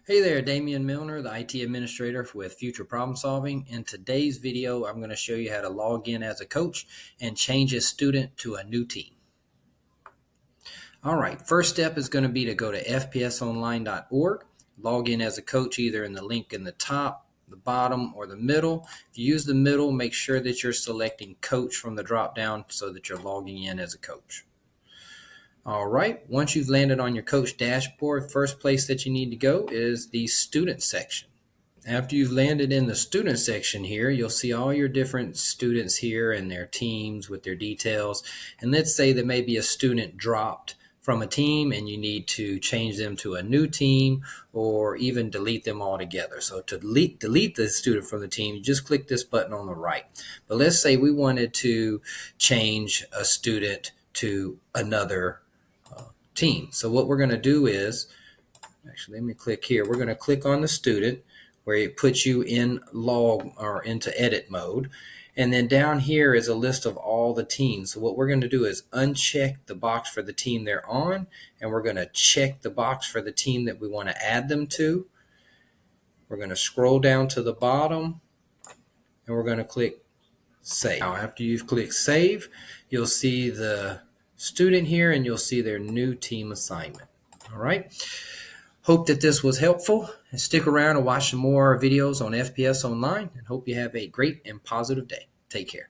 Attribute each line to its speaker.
Speaker 1: Hey there, Damian Milner, the IT administrator with Future Problem Solving. In today's video, I'm going to show you how to log in as a coach and change a student to a new team. All right, first step is going to be to go to FPSOnline.org, log in as a coach either in the link in the top, the bottom, or the middle. If you use the middle, make sure that you're selecting coach from the drop down so that you're logging in as a coach. All right, once you've landed on your coach dashboard, first place that you need to go is the student section. After you've landed in the student section here, you'll see all your different students here and their teams with their details. And let's say that maybe a student dropped from a team and you need to change them to a new team or even delete them altogether. So to delete the student from the team, you just click this button on the right. But let's say we wanted to change a student to another team. So what we're going to do is, actually, let me click here. We're going to click on the student where it puts you in log or into edit mode. And then down here is a list of all the teams. So what we're going to do is uncheck the box for the team they're on, and we're going to check the box for the team that we want to add them to. We're going to scroll down to the bottom, and we're going to click Save. Now, after you've clicked Save, you'll see the student here, and you'll see their new team assignment. All right. Hope that this was helpful, and stick around and watch some more videos on FPS Online, and hope you have a great and positive day. Take care.